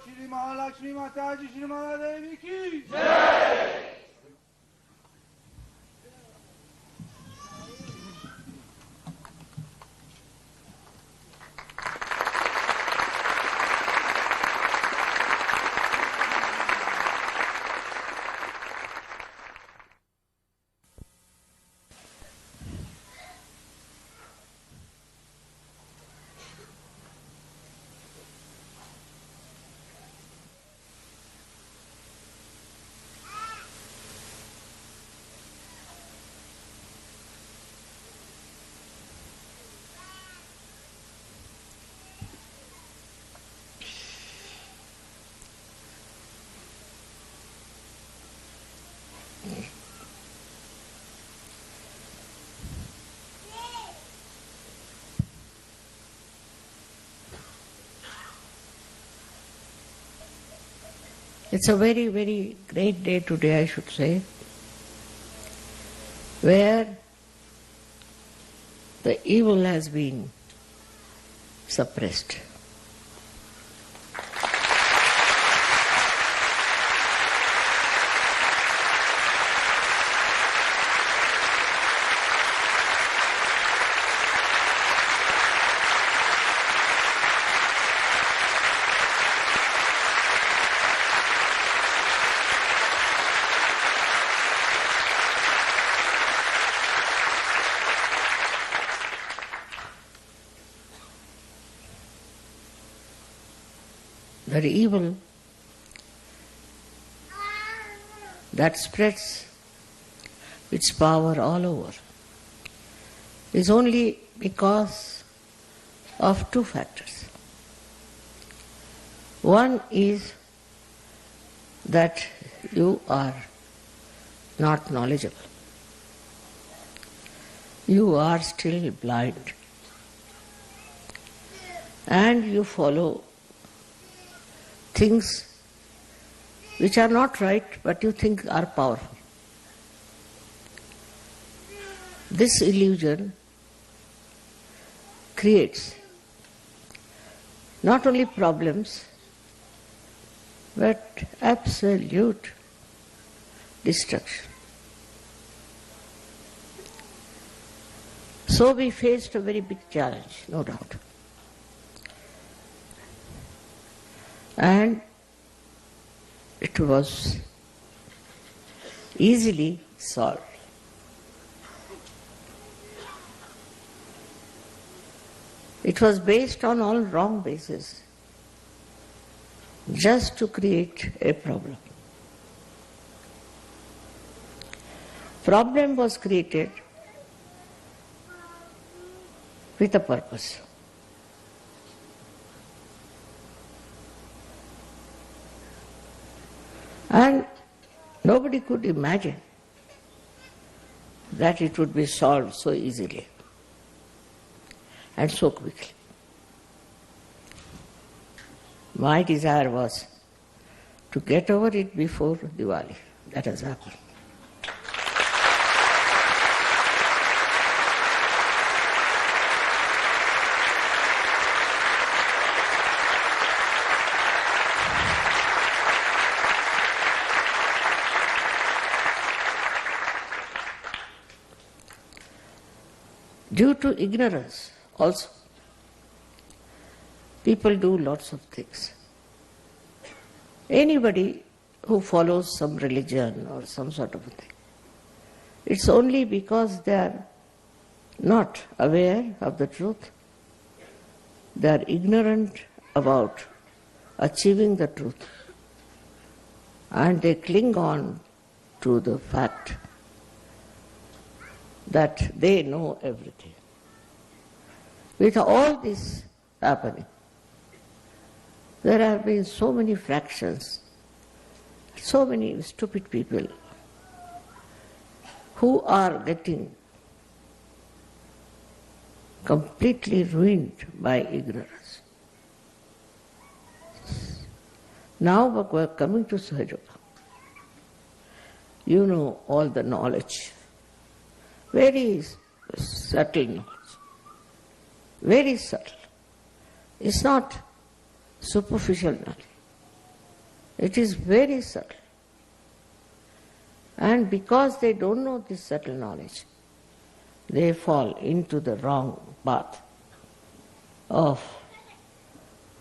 श्री महालक्ष्मी माता जी श्री माता देवी की It's a very, very great day today, I should say, where the evil has been suppressed. The evil that spreads its power all over is only because of two factors. One is that you are not knowledgeable. You are still blind. And you follow things which are not right but you think are powerful. This illusion creates not only problems but absolute destruction. So we faced a very big challenge, no doubt. And it was easily solved. It was based on all wrong bases, just to create a problem. Problem was created with a purpose. And nobody could imagine that it would be solved so easily and so quickly. My desire was to get over it before Diwali. That has happened. Due to ignorance also, people do lots of things. Anybody who follows some religion or some sort of a thing, it's only because they are not aware of the truth. They are ignorant about achieving the truth. And they cling on to the fact that they know everything. With all this happening, there have been so many fractions, so many stupid people who are getting completely ruined by ignorance. Now we are coming to Sahaja. You know all the knowledge. Very subtle knowledge. Very subtle. It's not superficial knowledge. It is very subtle. And because they don't know this subtle knowledge, they fall into the wrong path of,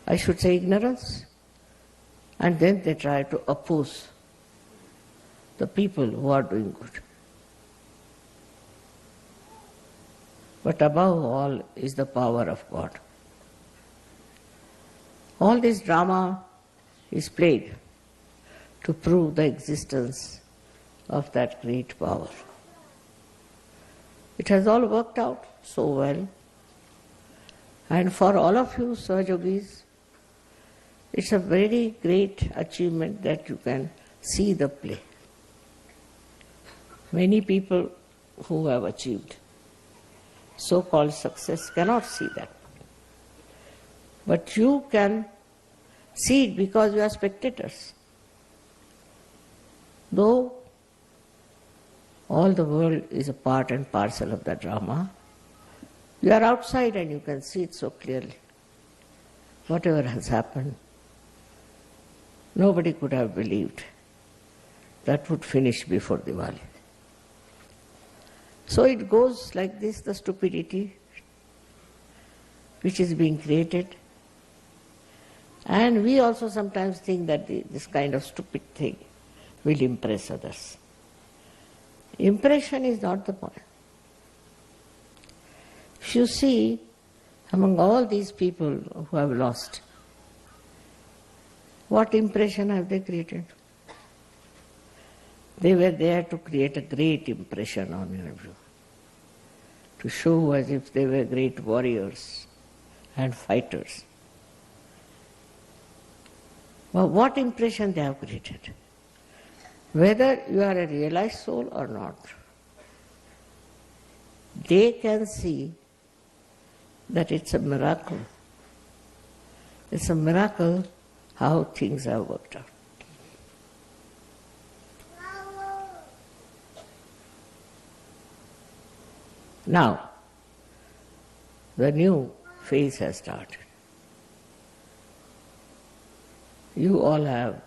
I should say, ignorance, and then they try to oppose the people who are doing good. But above all is the power of God. All this drama is played to prove the existence of that great power. It has all worked out so well. And for all of you Sahajogis, it's a very great achievement that you can see the play. Many people who have achieved so-called success cannot see that. But you can see it because you are spectators. Though all the world is a part and parcel of the drama, you are outside and you can see it so clearly. Whatever has happened, nobody could have believed that would finish before Diwali. So it goes like this, the stupidity which is being created. And we also sometimes think that this kind of stupid thing will impress others. Impression is not the point. If you see, among all these people who have lost, what impression have they created? They were there to create a great impression on you, to show as if they were great warriors and fighters. But what impression they have created? Whether you are a realized soul or not, they can see that it's a miracle. It's a miracle how things have worked out. Now, the new phase has started. You all have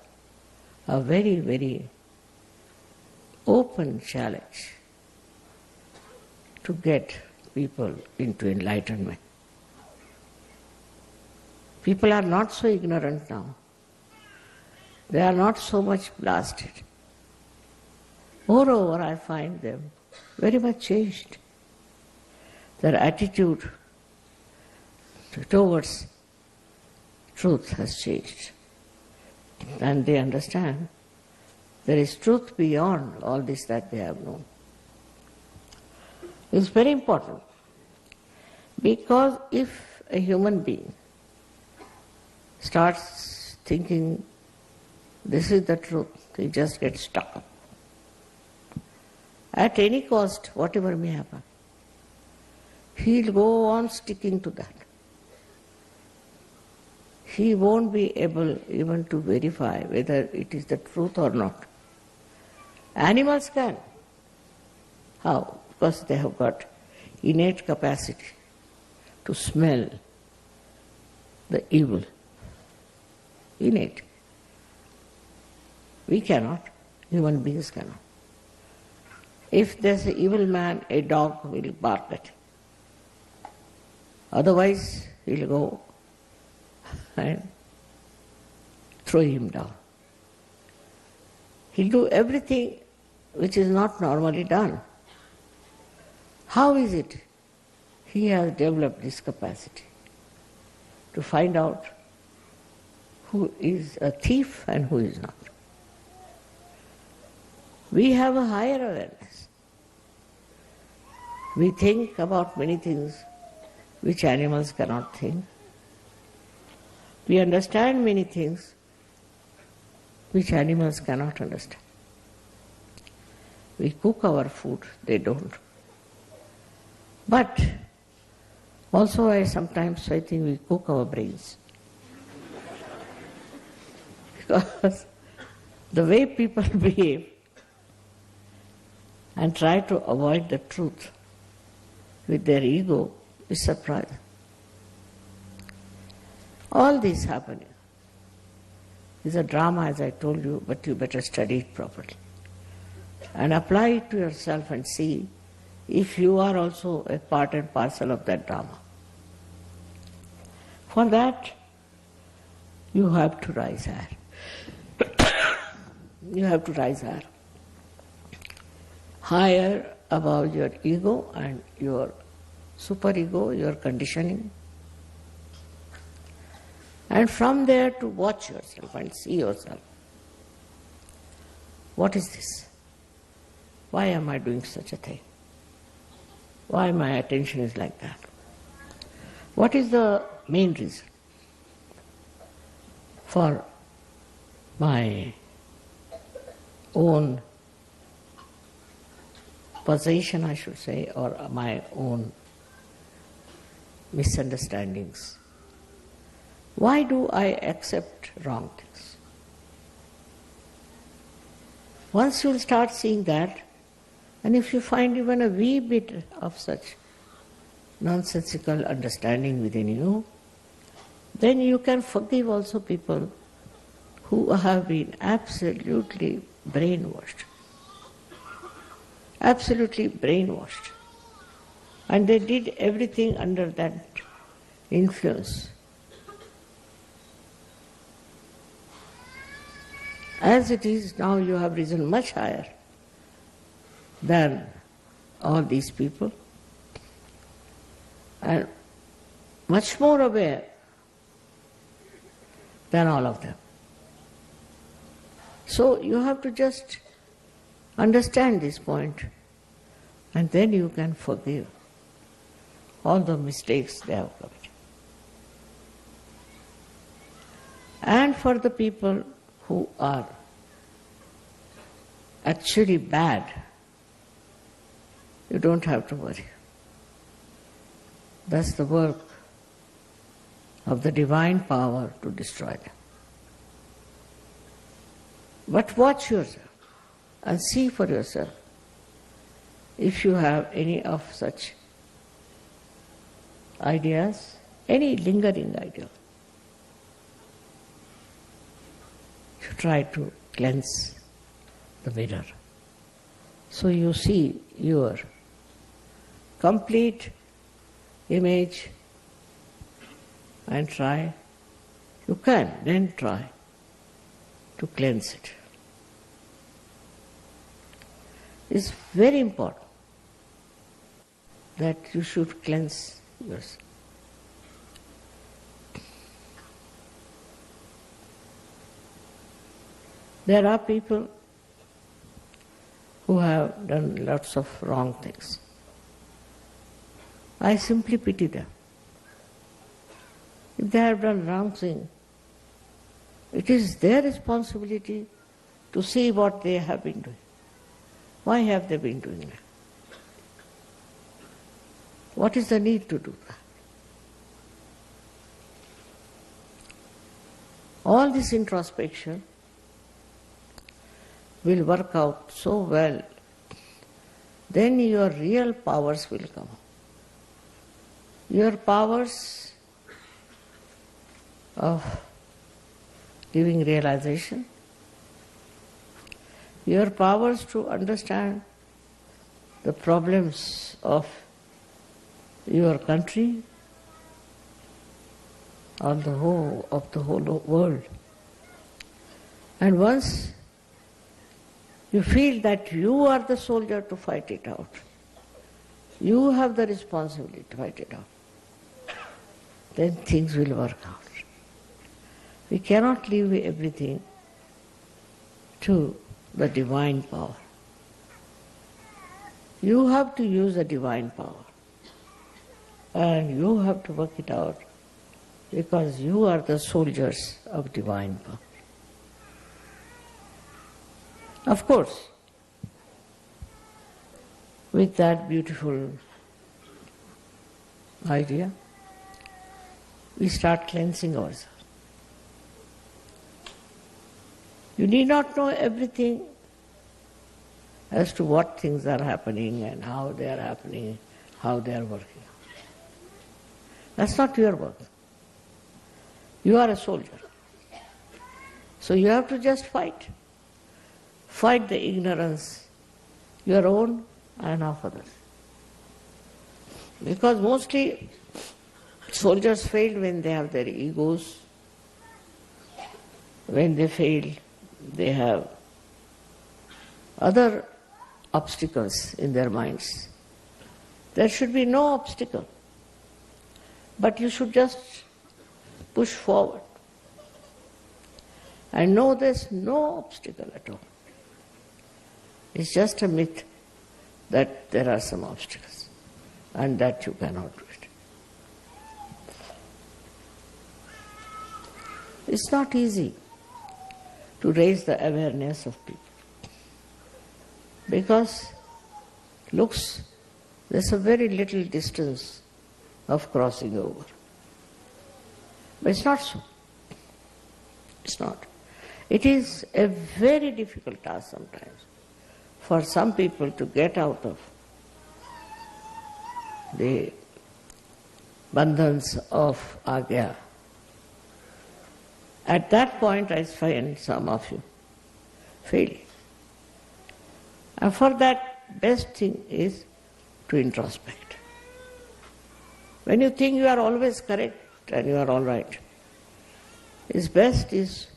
a very, very open challenge to get people into enlightenment. People are not so ignorant now. They are not so much blasted. Moreover, I find them very much changed. Their attitude towards truth has changed. And they understand there is truth beyond all this that they have known. It's very important, because if a human being starts thinking this is the truth, he just gets stuck up. At any cost, whatever may happen, he'll go on sticking to that. He won't be able even to verify whether it is the truth or not. Animals can. How? Because they have got innate capacity to smell the evil. Innate. We cannot. Human beings cannot. If there's an evil man, a dog will bark at him. Otherwise, he'll go and throw him down. He'll do everything which is not normally done. How is it? He has developed this capacity to find out who is a thief and who is not. We have a higher awareness. We think about many things which animals cannot think. We understand many things which animals cannot understand. We cook our food, they don't. But also I think we cook our brains. Because the way people behave and try to avoid the truth with their ego is surprising. All this happening is a drama, as I told you, but you better study it properly. And apply it to yourself and see if you are also a part and parcel of that drama. For that, you have to rise higher. You have to rise higher. Higher above your ego and your superego, your conditioning. And from there to watch yourself and see yourself. What is this? Why am I doing such a thing? Why my attention is like that? What is the main reason for my own possession, I should say, or my own misunderstandings? Why do I accept wrong things? Once you'll start seeing that, and if you find even a wee bit of such nonsensical understanding within you, then you can forgive also people who have been absolutely brainwashed. Absolutely brainwashed. And they did everything under that influence. As it is now, you have risen much higher than all these people and much more aware than all of them. So you have to just understand this point, and then you can forgive all the mistakes they have committed. And for the people who are actually bad, you don't have to worry. That's the work of the divine power to destroy them. But watch yourself and see for yourself if you have any of such ideas, any lingering idea. You try to cleanse the mirror. So you see your complete image and try, you can then try to cleanse it. It's very important that you should cleanse yourself. There are people who have done lots of wrong things. I simply pity them. If they have done wrong thing, it is their responsibility to see what they have been doing. Why have they been doing that? What is the need to do that? All this introspection will work out so well, then your real powers will come. Your powers of giving realization, your powers to understand the problems of your country or the whole world. And once you feel that you are the soldier to fight it out, you have the responsibility to fight it out, then things will work out. We cannot leave everything to the divine power. You have to use the divine power, and you have to work it out because you are the soldiers of divine power. Of course, with that beautiful idea, we start cleansing ourselves. You need not know everything as to what things are happening and how they are happening, how they are working. That's not your work. You are a soldier. So you have to just fight. Fight the ignorance, your own and of others. Because mostly soldiers fail when they have their egos. When they fail, they have other obstacles in their minds. There should be no obstacle, but you should just push forward and know there's no obstacle at all. It's just a myth that there are some obstacles and that you cannot do it. It's not easy to raise the awareness of people because there's a very little distance of crossing over. But it's not so. It's not. It is a very difficult task sometimes for some people to get out of the bandhans of agya. At that point, I find some of you failing. And for that, best thing is to introspect. When you think you are always correct and you are all right, it's best is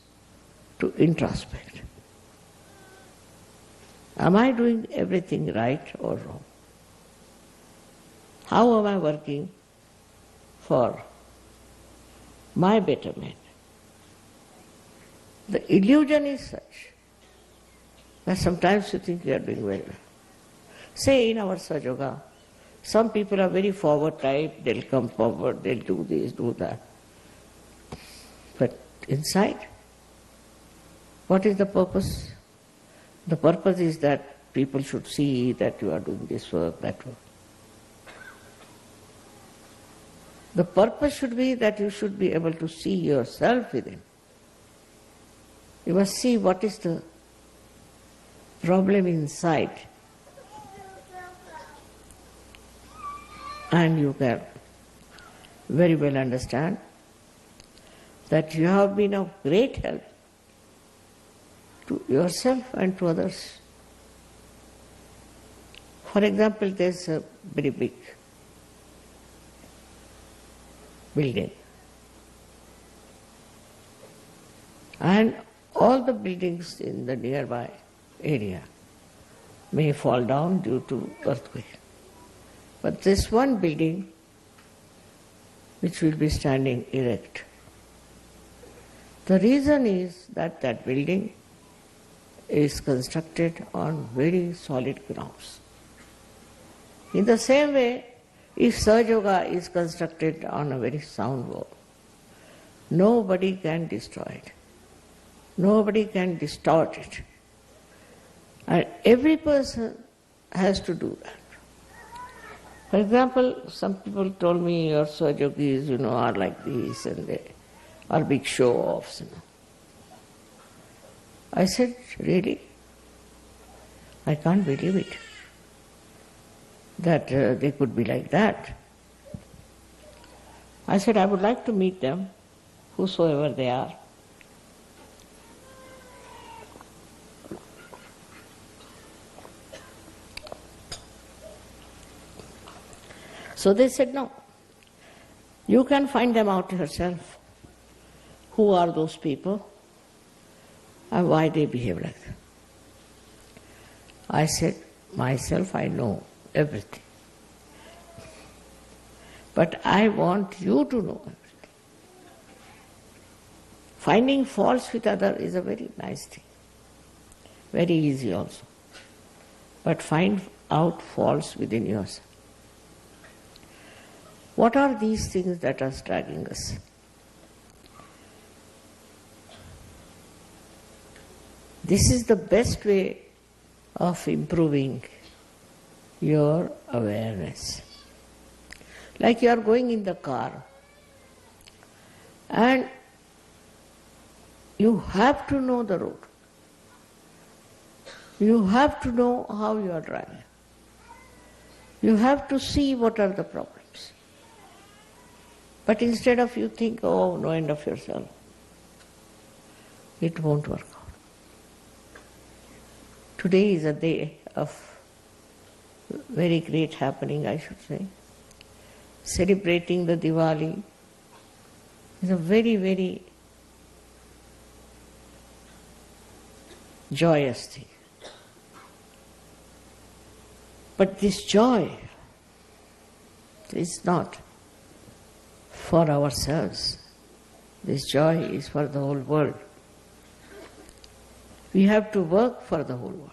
to introspect. Am I doing everything right or wrong? How am I working for my betterment? The illusion is such that sometimes you think you are doing very well. Say in our Sajoga, some people are very forward type, they'll come forward, they'll do this, do that. But inside, what is the purpose? The purpose is that people should see that you are doing this work, that work. The purpose should be that you should be able to see yourself within. You must see what is the problem inside. And you can very well understand that you have been of great help to yourself and to others. For example, there's a very big building. And all the buildings in the nearby area may fall down due to earthquake. But this one building, which will be standing erect, the reason is that that building is constructed on very solid grounds. In the same way, if Sahaja is constructed on a very sound wall, nobody can destroy it. Nobody can distort it. And every person has to do that. For example, some people told me your Sahajogis, are like this and they are big show-offs. I said, really? I can't believe it, that they could be like that. I said, I would like to meet them, whosoever they are. So they said, no, you can find them out yourself. Who are those people and why they behave like that? I said, myself, I know everything. But I want you to know everything. Finding faults with others is a very nice thing, very easy also. But find out faults within yourself. What are these things that are dragging us? This is the best way of improving your awareness. Like you are going in the car and you have to know the road. You have to know how you are driving. You have to see what are the problems. But instead of you think, oh, no end of yourself. it won't work out. Today is a day of very great happening, I should say. Celebrating the Diwali is a very, very joyous thing. But this joy is not for ourselves. This joy is for the whole world. We have to work for the whole world.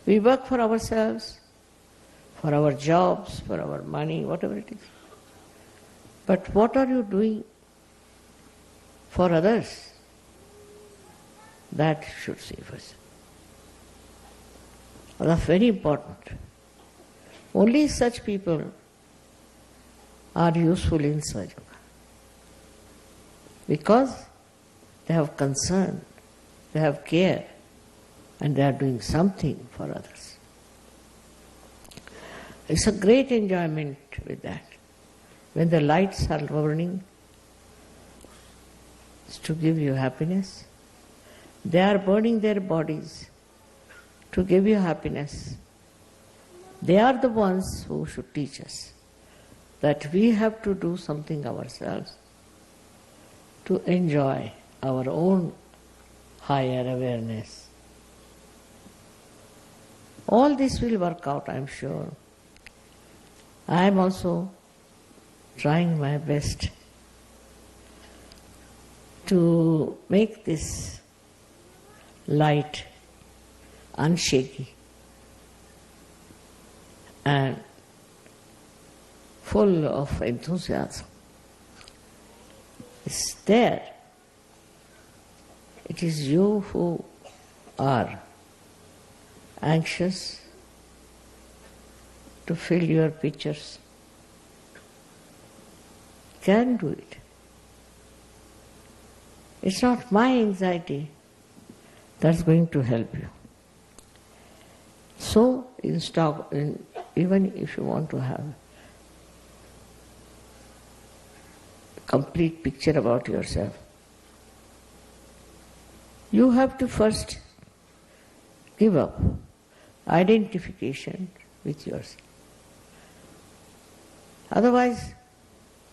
We work for ourselves, for our jobs, for our money, whatever it is. But what are you doing for others? That should save us. That's very important. Only such people are useful in Sahaja, because they have concern, they have care, and they are doing something for others. It's a great enjoyment with that. When the lights are burning, it's to give you happiness. They are burning their bodies to give you happiness. They are the ones who should teach us that we have to do something ourselves to enjoy our own higher awareness. All this will work out, I am sure. I am also trying my best to make this light unshaky and full of enthusiasm. It's there. It is you who are anxious to fill your pictures. Can do it. It's not my anxiety that's going to help you. So, even if you want to have a complete picture about yourself, you have to first give up identification with yourself. Otherwise,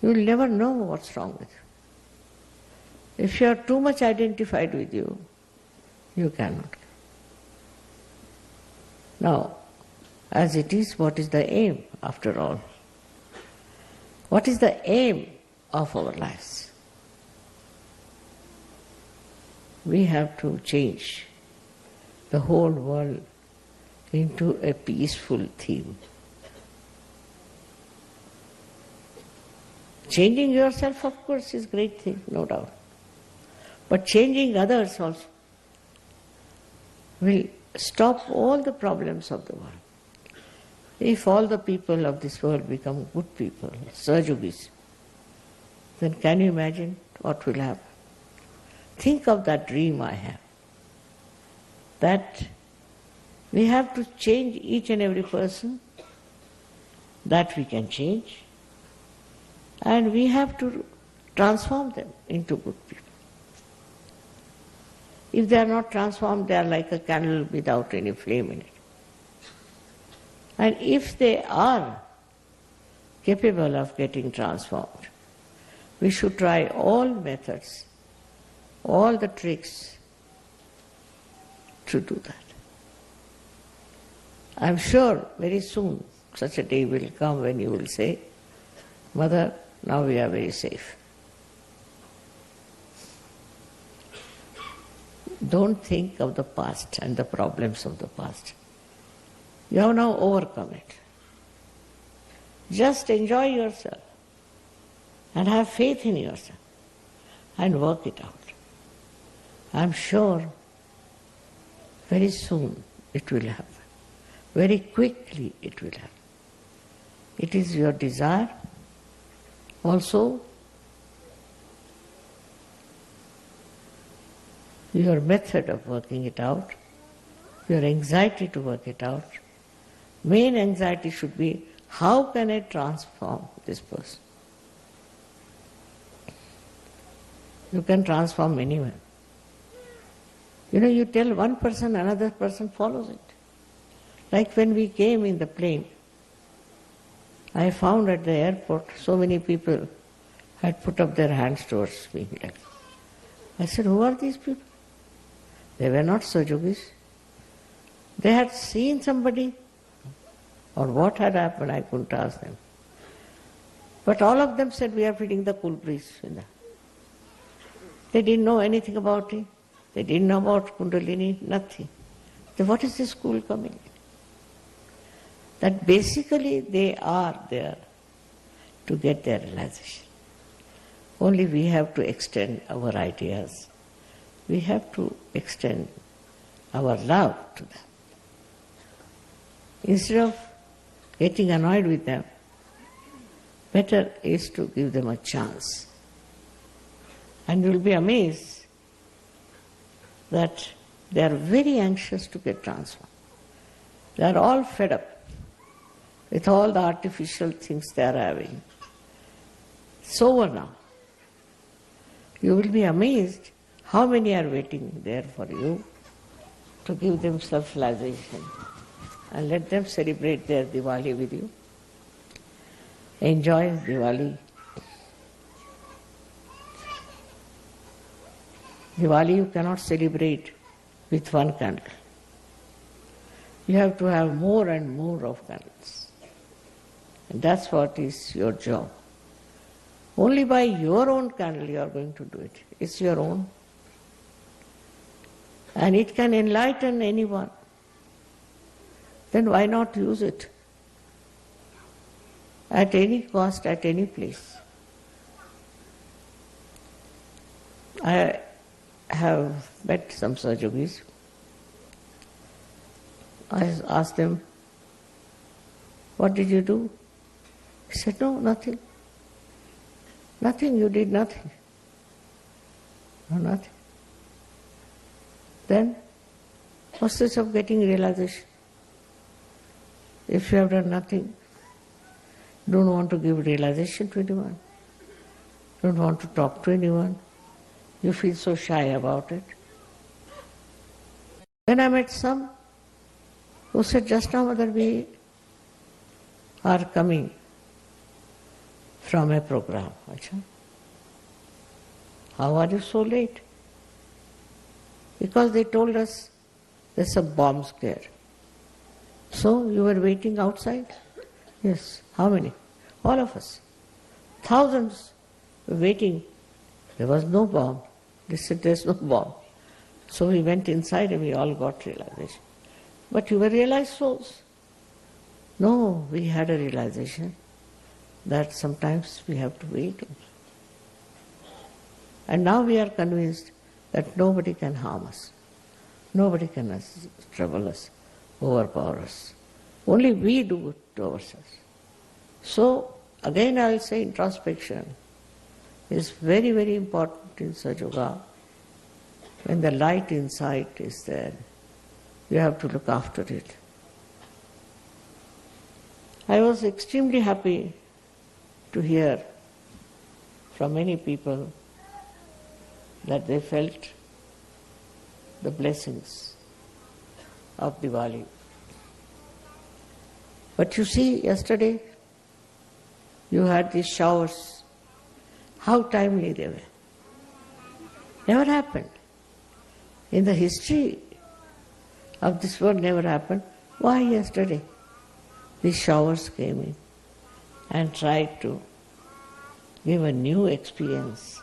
you will never know what's wrong with you. If you are too much identified with you, you cannot. Now, as it is, what is the aim after all? What is the aim of our lives? We have to change the whole world into a peaceful theme. Changing yourself, of course, is a great thing, no doubt. But changing others also will stop all the problems of the world. If all the people of this world become good people, Sahajogis, then can you imagine what will happen? Think of that dream I have, that we have to change each and every person, that we can change, and we have to transform them into good people. If they are not transformed, they are like a candle without any flame in it. And if they are capable of getting transformed, we should try all methods, all the tricks to do that. I am sure very soon such a day will come when you will say, Mother, now we are very safe. Don't think of the past and the problems of the past. You have now overcome it. Just enjoy yourself and have faith in yourself and work it out. I'm sure very soon it will happen. Very quickly it will happen. It is your desire. Also, your method of working it out, your anxiety to work it out. Main anxiety should be, how can I transform this person? You can transform anyone. You know, you tell one person, another person follows it. Like when we came in the plane, I found at the airport so many people had put up their hands towards me. I said, who are these people? They were not Sajogis. They had seen somebody, or what had happened, I couldn't ask them. But all of them said, we are feeling the cool breeze. They didn't know anything about it. They didn't know about Kundalini, nothing. So what is this cool coming in? That basically they are there to get their realization. Only we have to extend our ideas. We have to extend our love to them. Instead of getting annoyed with them, better is to give them a chance. And you'll be amazed that they are very anxious to get transformed. They are all fed up with all the artificial things they are having. It's over now. You will be amazed how many are waiting there for you to give them self-realization and let them celebrate their Diwali with you. Enjoy Diwali. Diwali you cannot celebrate with one candle. You have to have more and more of candles. And that's what is your job. Only by your own candle you are going to do it. It's your own. And it can enlighten anyone. Then why not use it? At any cost, at any place. I have met some Sajogis. I asked them, what did you do? He said, no, nothing. Nothing, you did nothing. No, nothing. Then, what's the use of getting realization? If you have done nothing, don't want to give realization to anyone, don't want to talk to anyone, you feel so shy about it. Then I met some who said, just now Mother, we are coming from a program. Achha. How are you so late? Because they told us there's a bomb scare. So you were waiting outside? Yes. How many? All of us. Thousands were waiting. There was no bomb. They said there's no bomb. So we went inside and we all got realization. But you were realized souls. No, we had a realization that sometimes we have to wait. And now we are convinced that nobody can harm us. Nobody can trouble us, overpower us. Only we do it to ourselves. So, again I will say introspection is very, very important in Sahaja Yoga. When the light inside is there, you have to look after it. I was extremely happy to hear from many people that they felt the blessings of Diwali. But you see, yesterday you had these showers. How timely they were. Never happened. In the history of this world never happened. Why yesterday? These showers came in and tried to give a new experience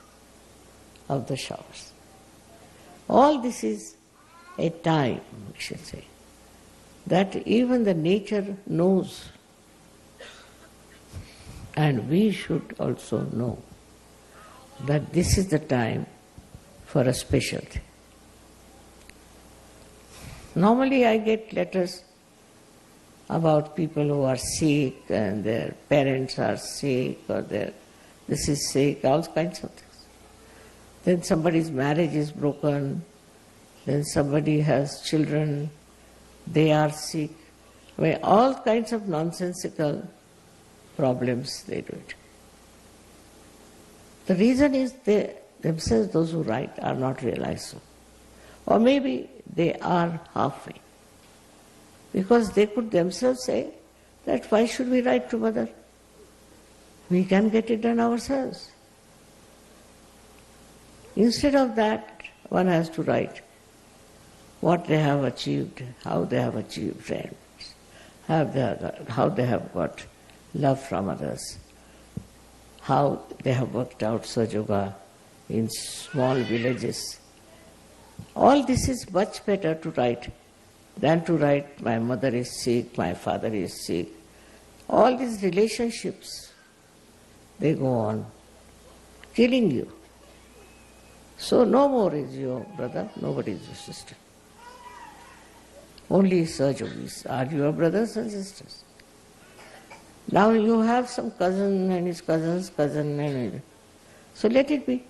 of the showers. All this is a time, we should say, that even the nature knows, and we should also know that this is the time for a special thing. Normally I get letters about people who are sick and their parents are sick or this is sick, all kinds of things. Then somebody's marriage is broken, then somebody has children, they are sick. I mean, all kinds of nonsensical problems they do it. The reason is they themselves, those who write, are not realized so. Or maybe they are halfway. Because they could themselves say that why should we write to mother? We can get it done ourselves. Instead of that, one has to write what they have achieved, how they have achieved friends, how they have got love from others, how they have worked out Sahaja Yoga in small villages. All this is much better to write than to write, my mother is sick, my father is sick. All these relationships, they go on killing you. So no more is your brother, nobody is your sister. Only Sahaja Yogis are your brothers and sisters. Now you have some cousin and his cousin's cousin, and so let it be.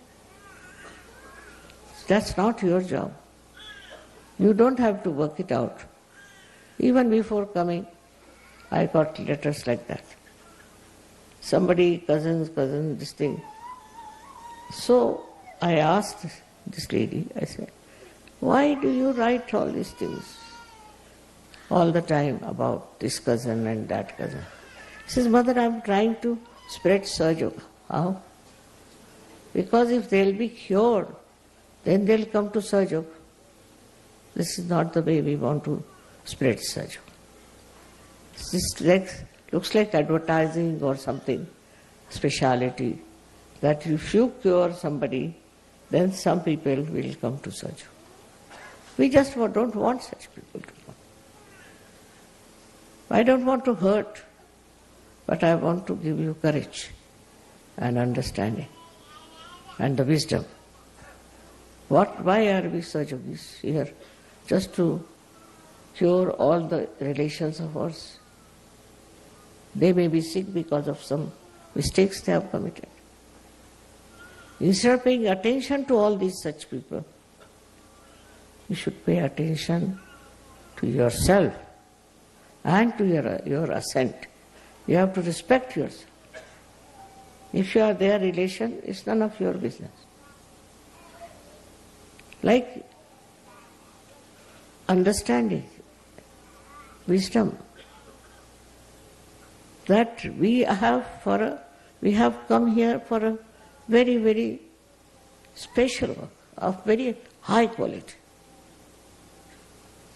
That's not your job. You don't have to work it out. Even before coming, I got letters like that. Somebody, cousin's cousin, this thing. So I asked this lady, I said, why do you write all these things all the time about this cousin and that cousin? She says, Mother, I'm trying to spread Sahaja Yoga. How? Because if they'll be cured, then they'll come to Sahaja Yoga. This is not the way we want to spread Sahaja Yoga. This looks like advertising or something, speciality, that if you cure somebody, then some people will come to Sahaja Yoga. We just don't want such people to come. I don't want to hurt, but I want to give you courage and understanding and the wisdom. Why are we Sahaja Yogis here? Just to cure all the relations of ours? They may be sick because of some mistakes they have committed. Instead of paying attention to all these such people, you should pay attention to yourself and to your ascent. You have to respect yourself. If you are their relation, it's none of your business. Like understanding, wisdom, that we have come here for a very, very special work of very high quality.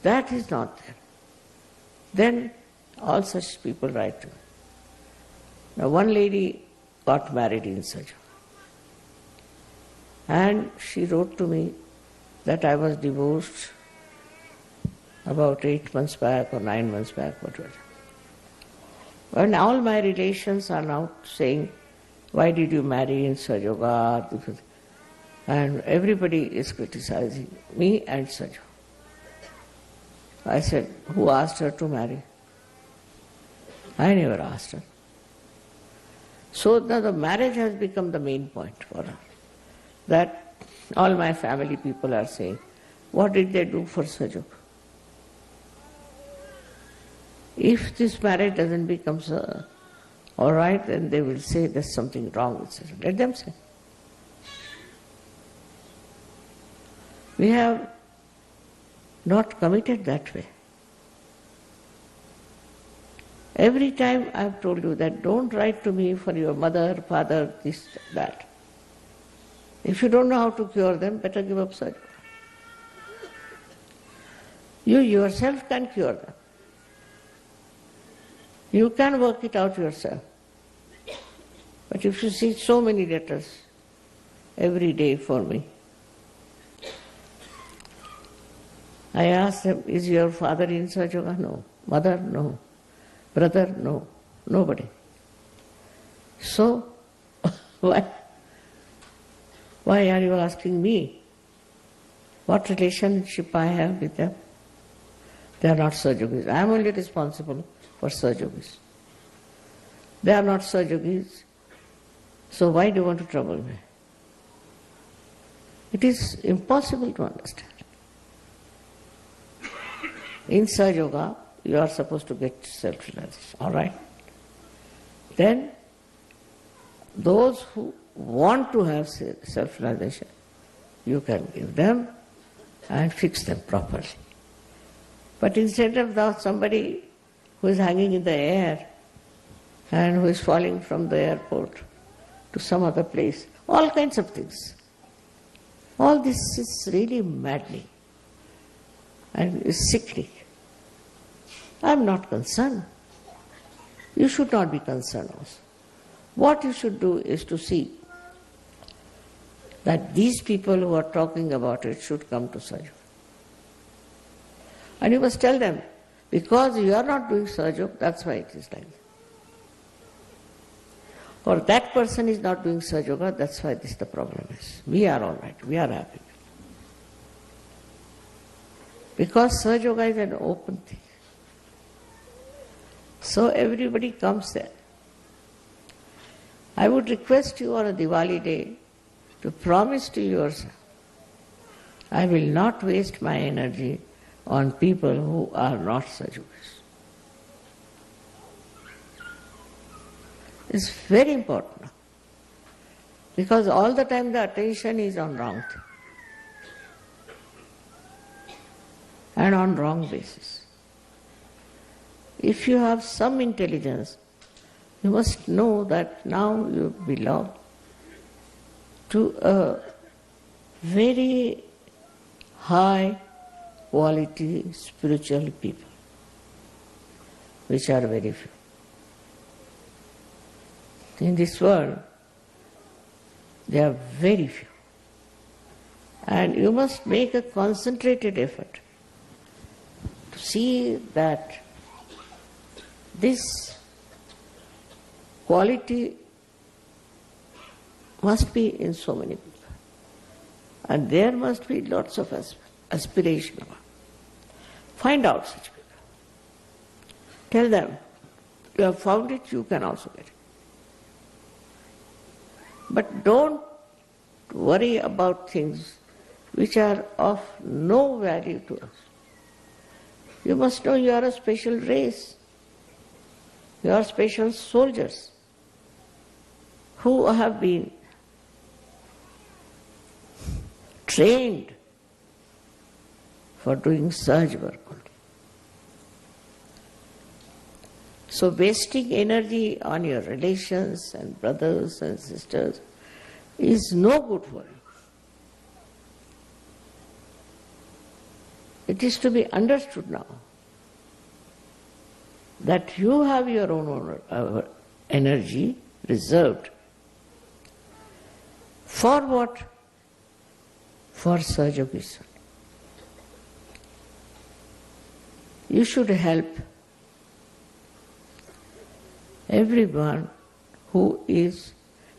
That is not there. Then all such people write to me. Now one lady got married in Sahaja Yoga, and she wrote to me that I was divorced about 8 months back or 9 months back, whatever. And all my relations are now saying, why did you marry in Sahaja Yoga? And everybody is criticizing me and Sahaja Yoga. I said, who asked her to marry? I never asked her. So now the marriage has become the main point for her. That all my family people are saying, what did they do for Sahaja Yoga? If this marriage doesn't become all right, then they will say there's something wrong with Sahaja Yoga. Let them say. We have not committed that way. Every time I've told you that don't write to me for your mother, father, this, that. If you don't know how to cure them, better give up Sahaja Yoga. You yourself can cure them. You can work it out yourself. But if you see so many letters every day for me, I ask them, is your father in Sahaja Yoga? No. Mother? No. Brother? No. Nobody. So, why are you asking me what relationship I have with them? They are not Sahaja Yogis. I am only responsible for Sahaja Yogis. They are not Sahaja Yogis. So why do you want to trouble me? It is impossible to understand. In Sahaja Yoga, you are supposed to get self-realization, all right? Then, those who want to have self-realization, you can give them and fix them properly. But instead of that, somebody who is hanging in the air and who is falling from the airport to some other place, all kinds of things. All this is really maddening and is sickening. I am not concerned. You should not be concerned also. What you should do is to see that these people who are talking about it should come to Sahaja. And you must tell them, because you are not doing Sahaja, that's why it is like that. Or that person is not doing Sahaja, that's why this the problem is. We are all right, we are happy. Because Sahaja is an open thing. So everybody comes there. I would request you on a Diwali day to promise to yourself, I will not waste my energy on people who are not Sahajas. It's very important, because all the time the attention is on wrong thing and on wrong basis. If you have some intelligence, you must know that now you belong to a very high quality spiritual people, which are very few. In this world, they are very few. And you must make a concentrated effort to see that this quality must be in so many people. And there must be lots of aspiration. Find out such people. Tell them, you have found it, you can also get it. But don't worry about things which are of no value to us. You must know you are a special race. You are special soldiers who have been trained for doing Sahaja work only. So wasting energy on your relations and brothers and sisters is no good for you. It is to be understood now that you have your own energy reserved. For what? For Sahaja Mission. You should help everyone who is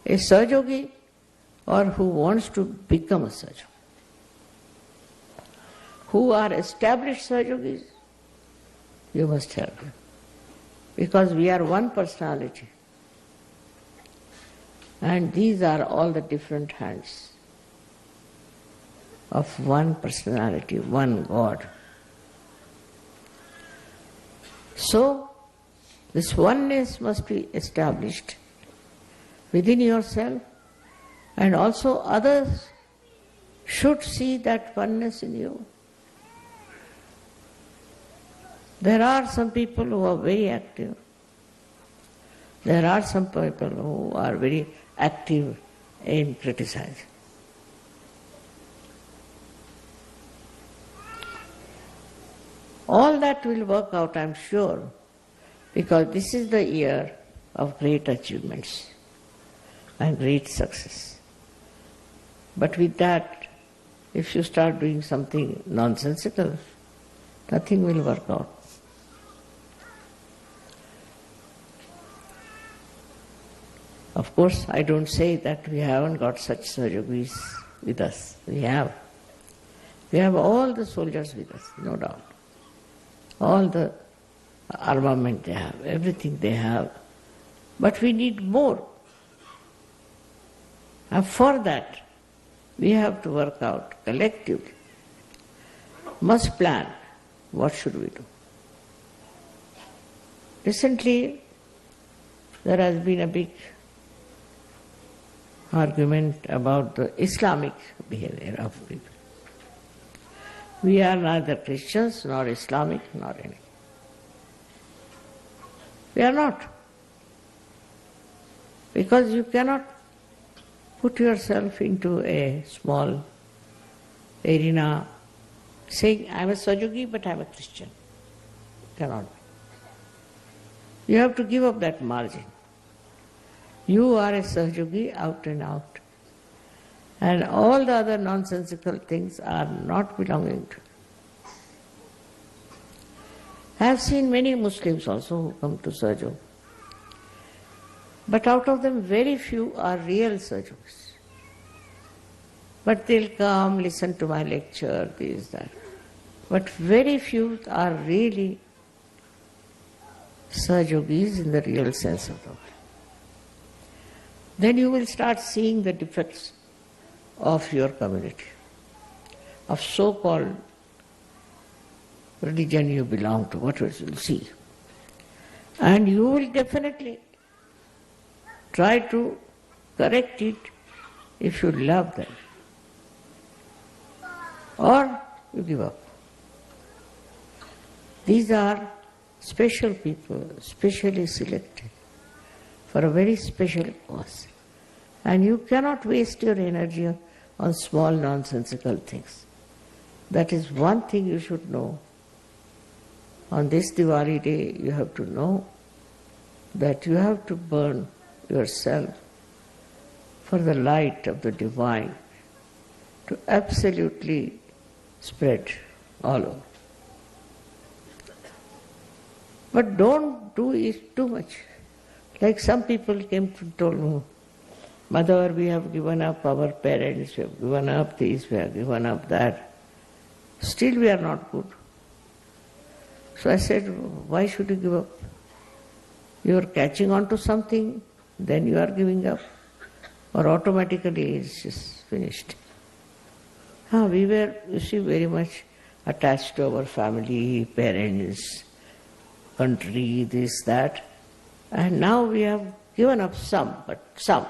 a Sahajogi or who wants to become a Sahajogi. Who are established Sahajogis, you must help them. Because we are one personality. And these are all the different hands of one personality, one God. So, this oneness must be established within yourself, and also others should see that oneness in you. There are some people who are very active. There are some people who are very active in criticizing. All that will work out, I am sure, because this is the year of great achievements and great success. But with that, if you start doing something nonsensical, nothing will work out. Of course, I don't say that we haven't got such Sahajogis with us. We have. We have all the soldiers with us, no doubt. All the armament they have, everything they have. But we need more. And for that, we have to work out collectively. Must plan. What should we do? Recently, there has been a big argument about the Islamic behavior of people. We are neither Christians nor Islamic nor anything. We are not. Because you cannot put yourself into a small arena saying, I am a Sahajogi but I am a Christian. Cannot be. You have to give up that margin. You are a Sahajogi out and out. And all the other nonsensical things are not belonging to you. I have seen many Muslims also who come to Sahajog. But out of them, very few are real Sahajogis. But they'll come, listen to my lecture, this, that. But very few are really Sahajogis in the real sense of the word. Then you will start seeing the defects of your community, of so-called religion you belong to, what you will see. And you will definitely try to correct it if you love them. Or you give up. These are special people, specially selected for a very special cause. And you cannot waste your energy on small nonsensical things. That is one thing you should know. On this Diwali day, you have to know that you have to burn yourself for the light of the divine to absolutely spread all over. But don't do it too much. Like some people came to told me, Mother, we have given up our parents, we have given up this, we have given up that. Still we are not good. So I said, why should you give up? You are catching on to something, then you are giving up. Or automatically it's just finished. We were, you see, very much attached to our family, parents, country, this, that. And now we have given up some, but some.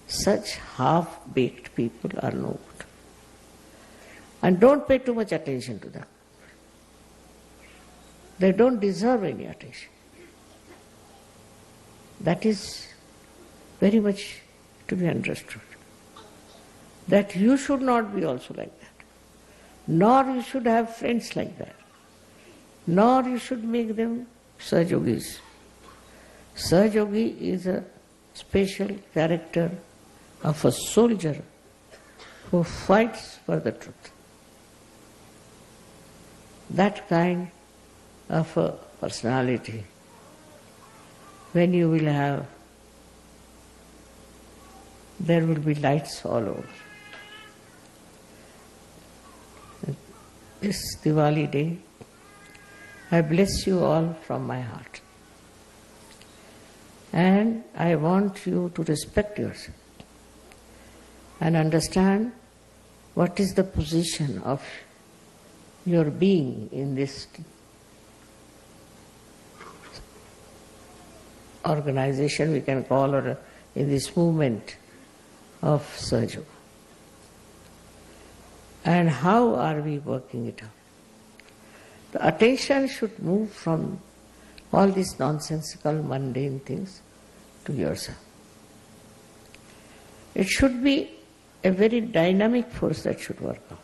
Such half-baked people are no good. And don't pay too much attention to them. They don't deserve any attention. That is very much to be understood. That you should not be also like that. Nor you should have friends like that. Nor you should make them Sahajogis. Sahajogi is a special character of a soldier who fights for the truth. That kind of a personality, when you will have, there will be lights all over. This Diwali day, I bless you all from my heart. And I want you to respect yourself and understand what is the position of your being in this organization, we can call, or in this movement of Sahajog. And how are we working it out? The attention should move from all these nonsensical, mundane things to yourself. It should be a very dynamic force that should work out.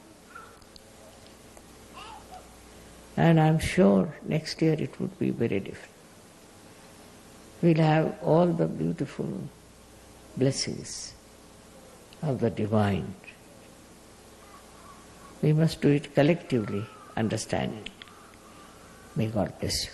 And I'm sure next year it would be very different. We'll have all the beautiful blessings of the divine. We must do it collectively, understanding. May God bless you.